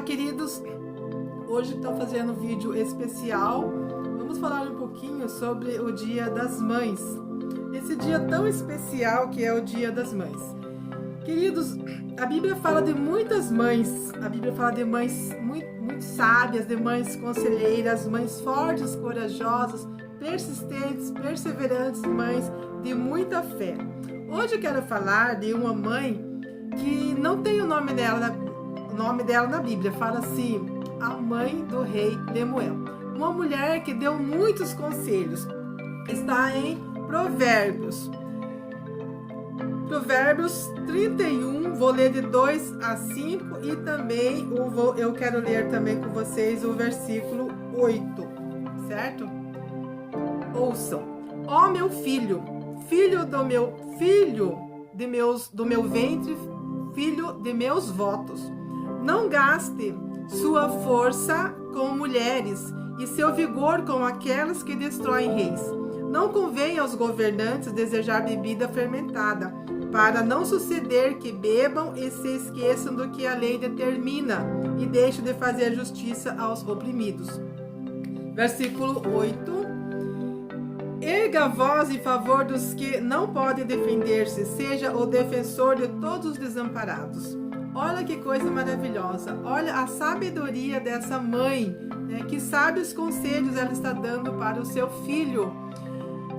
queridos, hoje estou fazendo um vídeo especial. Vamos falar um pouquinho sobre o Dia das Mães. Esse dia tão especial que é o Dia das Mães. Queridos, a Bíblia fala de muitas mães. A Bíblia fala de mães muito sábias, de mães conselheiras, mães fortes, corajosas, persistentes, perseverantes, mães de muita fé. Hoje eu quero falar de uma mãe que não tem o nome dela na Bíblia. Fala assim, a mãe do rei Lemuel. Uma mulher que deu muitos conselhos. Está em Provérbios. Provérbios 31, vou ler de 2 a 5 e também eu quero ler também com vocês o versículo 8, certo? Ouçam. Ó meu filho, do meu ventre, filho de meus votos, não gaste sua força com mulheres e seu vigor com aquelas que destroem reis. Não convém aos governantes desejar bebida fermentada, para não suceder que bebam e se esqueçam do que a lei determina e deixem de fazer justiça aos oprimidos. Versículo 8. Erga a voz em favor dos que não podem defender-se, seja o defensor de todos os desamparados. Olha que coisa maravilhosa, olha a sabedoria dessa mãe, né? Que sábios conselhos ela está dando para o seu filho.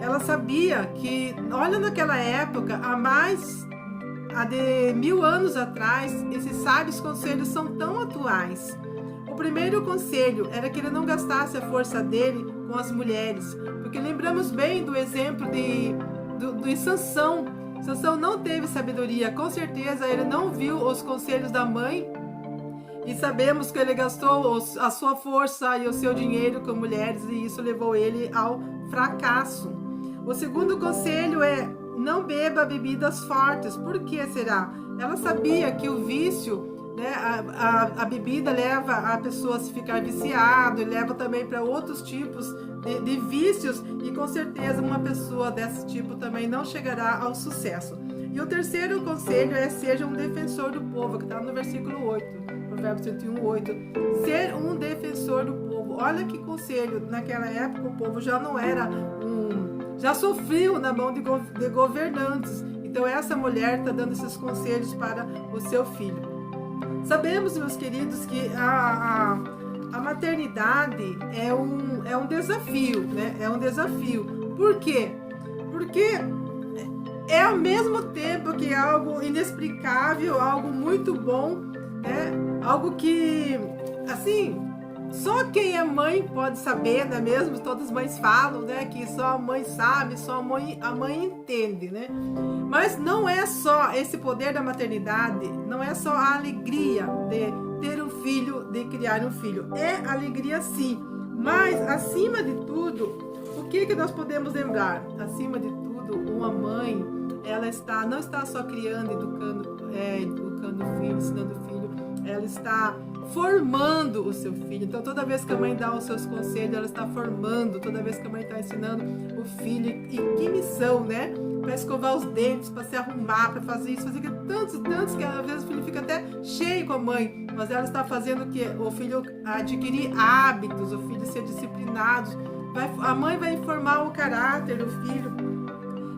Ela sabia que, olha, naquela época, há de 1000 anos atrás, esses sábios conselhos são tão atuais. O primeiro conselho era que ele não gastasse a força dele com as mulheres, porque lembramos bem do exemplo de Sansão. Sansão não teve sabedoria, com certeza ele não viu os conselhos da mãe, e sabemos que ele gastou a sua força e o seu dinheiro com mulheres, e isso levou ele ao fracasso. O segundo conselho é: não beba bebidas fortes. Por que será? Ela sabia que o vício, né, a bebida leva a pessoa a se ficar viciado, e leva também para outros tipos de vícios, e com certeza uma pessoa desse tipo também não chegará ao sucesso. E o terceiro conselho é: seja um defensor do povo, que está no versículo 8, Provérbios 31, 8. Ser um defensor do povo. Olha que conselho. Naquela época o povo já não era já sofreu na mão de governantes. Então essa mulher está dando esses conselhos para o seu filho. Sabemos, meus queridos, que a maternidade é um desafio, né? É um desafio. Por quê? Porque é ao mesmo tempo que é algo inexplicável, algo muito bom, né? Algo que, assim, só quem é mãe pode saber, não é mesmo? Todas as mães falam, né, que só a mãe sabe, só a mãe entende, né? Mas não é só esse poder da maternidade, não é só a alegria de ter um filho, de criar um filho. É alegria sim, mas acima de tudo, o que nós podemos lembrar? Acima de tudo, uma mãe, ela não está só criando, educando o filho, ensinando o filho, ela está formando o seu filho. Então toda vez que a mãe dá os seus conselhos, ela está formando. Toda vez que a mãe está ensinando o filho, e que missão, né? Para escovar os dentes, para se arrumar, para fazer isso, fazer tantos que às vezes o filho fica até cheio com a mãe, mas ela está fazendo o que? O filho adquirir hábitos, o filho ser disciplinado. A mãe vai formar o caráter do filho.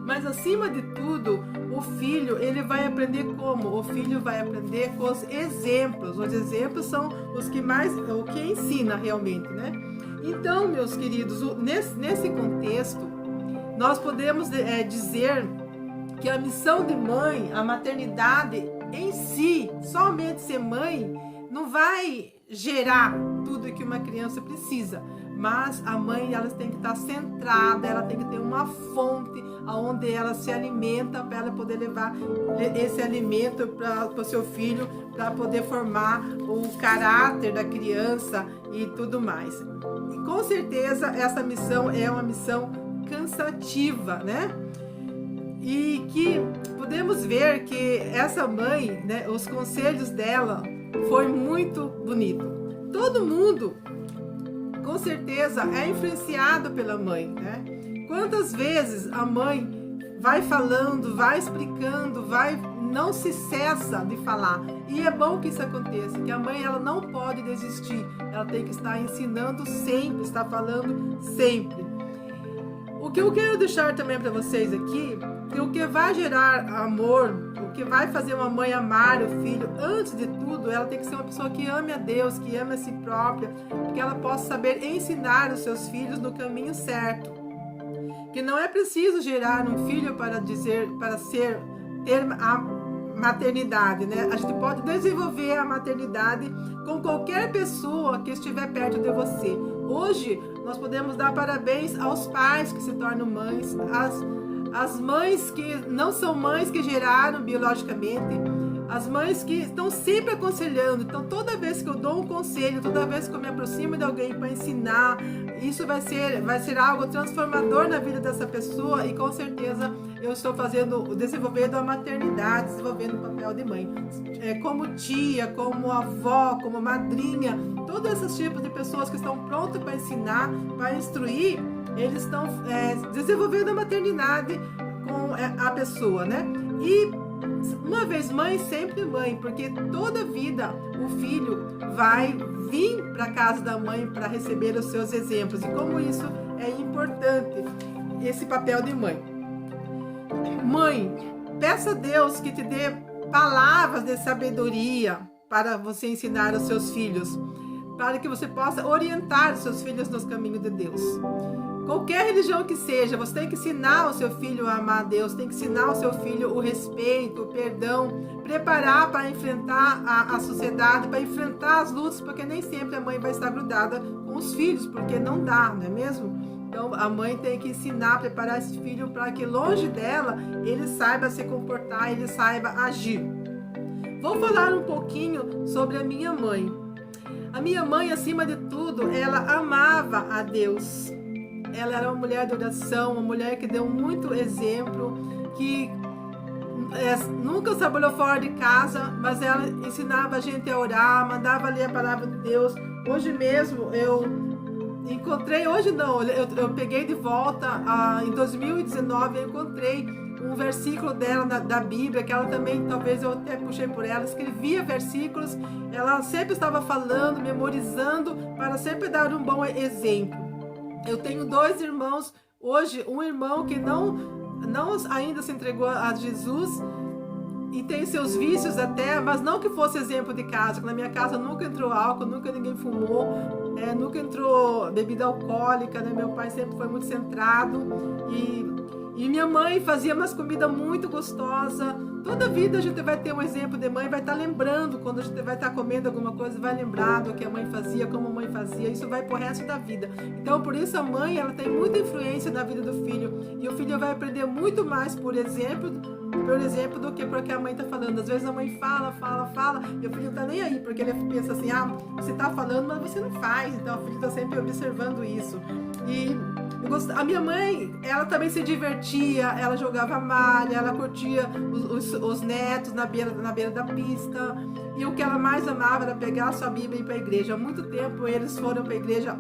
Mas acima de tudo, o filho, ele vai aprender como? O filho vai aprender com os exemplos. Os exemplos são o que ensina realmente, né? Então, meus queridos, nesse contexto, nós podemos dizer que a missão de mãe, a maternidade em si, somente ser mãe, não vai gerar tudo que uma criança precisa. Mas a mãe, ela tem que estar centrada, ela tem que ter uma fonte onde ela se alimenta, para ela poder levar esse alimento para o seu filho, para poder formar o caráter da criança e tudo mais. E com certeza essa missão é uma missão cansativa, né? E que podemos ver que essa mãe, né, os conselhos dela foi muito bonito. Todo mundo, com certeza, é influenciado pela mãe, né? Quantas vezes a mãe vai falando, vai explicando, vai não se cessa de falar. E é bom que isso aconteça, que a mãe ela não pode desistir, ela tem que estar ensinando sempre, estar falando sempre. O que eu quero deixar também para vocês aqui, que o que vai gerar amor, o que vai fazer uma mãe amar o filho, antes de tudo, ela tem que ser uma pessoa que ame a Deus, que ame a si própria, que ela possa saber ensinar os seus filhos no caminho certo. Que não é preciso gerar um filho para ter a maternidade, né? A gente pode desenvolver a maternidade com qualquer pessoa que estiver perto de você. Hoje, nós podemos dar parabéns aos pais que se tornam mães, as mães que não são mães que geraram biologicamente, as mães que estão sempre aconselhando. Então, toda vez que eu dou um conselho, toda vez que eu me aproximo de alguém para ensinar, isso vai ser algo transformador na vida dessa pessoa, e com certeza eu estou desenvolvendo a maternidade, desenvolvendo o papel de mãe. Como tia, como avó, como madrinha, todos esses tipos de pessoas que estão prontas para ensinar, para instruir, eles estão desenvolvendo a maternidade com a pessoa, né? E uma vez mãe, sempre mãe, porque toda vida o filho vai vir para casa da mãe para receber os seus exemplos. E como isso é importante, esse papel de mãe. Mãe, peça a Deus que te dê palavras de sabedoria para você ensinar aos seus filhos, para que você possa orientar os seus filhos nos caminhos de Deus. Qualquer religião que seja, você tem que ensinar o seu filho a amar a Deus, tem que ensinar ao seu filho o respeito, o perdão, preparar para enfrentar a sociedade, para enfrentar as lutas, porque nem sempre a mãe vai estar grudada com os filhos, porque não dá, não é mesmo? Então a mãe tem que ensinar, preparar esse filho para que longe dela ele saiba se comportar, ele saiba agir. Vou falar um pouquinho sobre a minha mãe. A minha mãe, acima de tudo, ela amava a Deus. Ela era uma mulher de oração, uma mulher que deu muito exemplo, que nunca trabalhou fora de casa, mas ela ensinava a gente a orar, mandava ler a palavra de Deus. Hoje mesmo eu encontrei, eu peguei de volta, em 2019 eu encontrei um versículo dela da Bíblia, que ela também, talvez eu até puxei por ela, escrevia versículos, ela sempre estava falando, memorizando, para sempre dar um bom exemplo. Eu tenho 2 irmãos, hoje um irmão que não ainda se entregou a Jesus e tem seus vícios até, mas não que fosse exemplo de casa. Na minha casa nunca entrou álcool, nunca ninguém fumou, nunca entrou bebida alcoólica, né? Meu pai sempre foi muito centrado e minha mãe fazia umas comidas muito gostosas. Toda vida a gente vai ter um exemplo de mãe, vai estar lembrando, quando a gente vai estar comendo alguma coisa, vai lembrar do que a mãe fazia, como a mãe fazia, isso vai pro resto da vida. Então, por isso a mãe, ela tem muita influência na vida do filho, e o filho vai aprender muito mais por exemplo, do que porque a mãe tá falando. Às vezes a mãe fala, e o filho não tá nem aí, porque ele pensa assim, você tá falando, mas você não faz. Então o filho tá sempre observando isso. E a minha mãe, ela também se divertia, ela jogava malha, ela curtia os netos na beira da pista, e o que ela mais amava era pegar a sua Bíblia e ir para a igreja. Há muito tempo eles foram para a igreja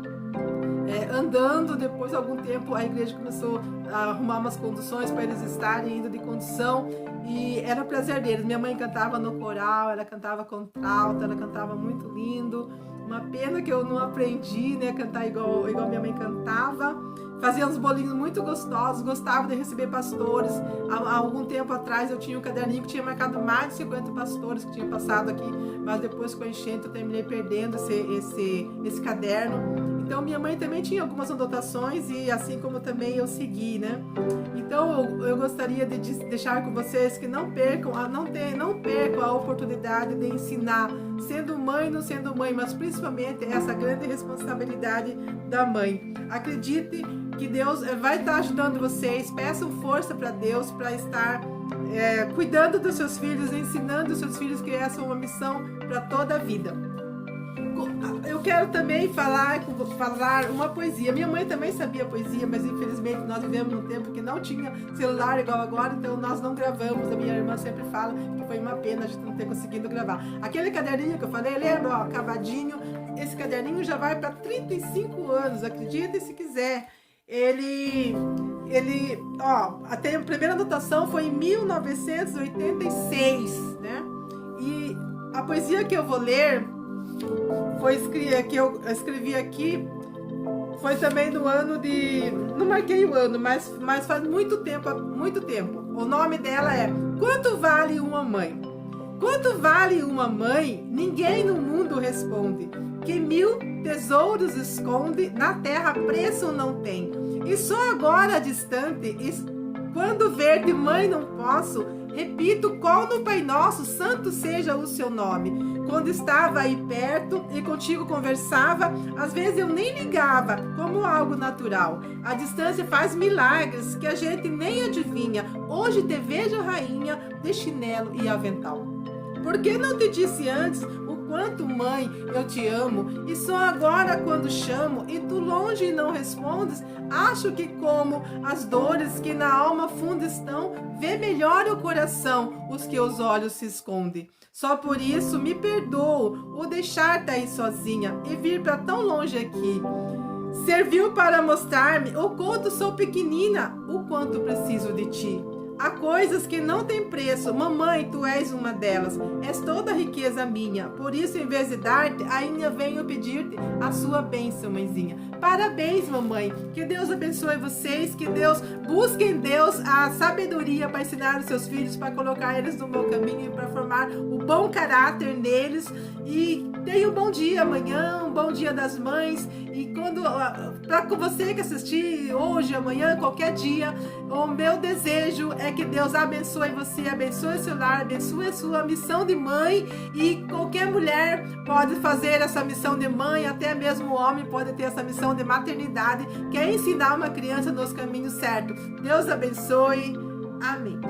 andando, depois de algum tempo a igreja começou a arrumar umas conduções para eles estarem indo de condução, e era prazer deles. Minha mãe cantava no coral, ela cantava contralto, ela cantava muito lindo. Uma pena que eu não aprendi, né, cantar igual minha mãe cantava. Fazia uns bolinhos muito gostosos, gostava de receber pastores. Há algum tempo atrás eu tinha um caderninho que tinha marcado mais de 50 pastores que tinham passado aqui, mas depois com a enchente eu terminei perdendo esse caderno. Então minha mãe também tinha algumas anotações, e assim como também eu segui, né? Então eu gostaria de deixar com vocês que não percam a oportunidade de ensinar, sendo mãe, não sendo mãe, mas principalmente essa grande responsabilidade da mãe. Acredite que Deus vai estar ajudando vocês. Peçam força para Deus, para estar cuidando dos seus filhos, ensinando os seus filhos, que essa é uma missão para toda a vida. Eu quero também falar uma poesia. Minha mãe também sabia poesia, mas infelizmente nós vivemos num tempo que não tinha celular igual agora, então nós não gravamos. A minha irmã sempre fala que foi uma pena a gente não ter conseguido gravar. Aquele caderninho que eu falei, lembra? Ó, cavadinho. Esse caderninho já vai para 35 anos, acredite se quiser. Ele até a primeira anotação foi em 1986, né? E a poesia que eu vou ler que eu escrevi aqui foi também no ano de... Não marquei o ano, mas faz muito tempo. O nome dela é Quanto Vale Uma Mãe? Quanto vale uma mãe? Ninguém no mundo responde. Que 1000 tesouros esconde, na terra preço não tem. E só agora distante, quando ver de mãe não posso, repito qual no Pai Nosso, santo seja o seu nome. Quando estava aí perto e contigo conversava, às vezes eu nem ligava, como algo natural. A distância faz milagres que a gente nem adivinha. Hoje te vejo rainha de chinelo e avental. Por que não te disse antes o quanto, mãe, eu te amo? E só agora quando chamo e tu longe e não respondes, acho que como as dores que na alma funda estão, vê melhor o coração os que os olhos se escondem. Só por isso me perdoo o deixar-te aí sozinha e vir para tão longe aqui. Serviu para mostrar-me o quanto sou pequenina, o quanto preciso de ti. Há coisas que não têm preço, mamãe, tu és uma delas, és toda a riqueza minha, por isso em vez de dar-te, ainda venho pedir-te a sua bênção, mãezinha. Parabéns, mamãe, que Deus abençoe vocês, que Deus busque em Deus a sabedoria para ensinar os seus filhos, para colocar eles no meu caminho e para formar o bom caráter neles. E tenha um bom dia amanhã, um bom dia das mães. E para você que assistir hoje, amanhã, qualquer dia, o meu desejo é que Deus abençoe você, abençoe seu lar, abençoe a sua missão de mãe. E qualquer mulher pode fazer essa missão de mãe, até mesmo o homem pode ter essa missão de maternidade, que é ensinar uma criança nos caminhos certos. Deus abençoe. Amém.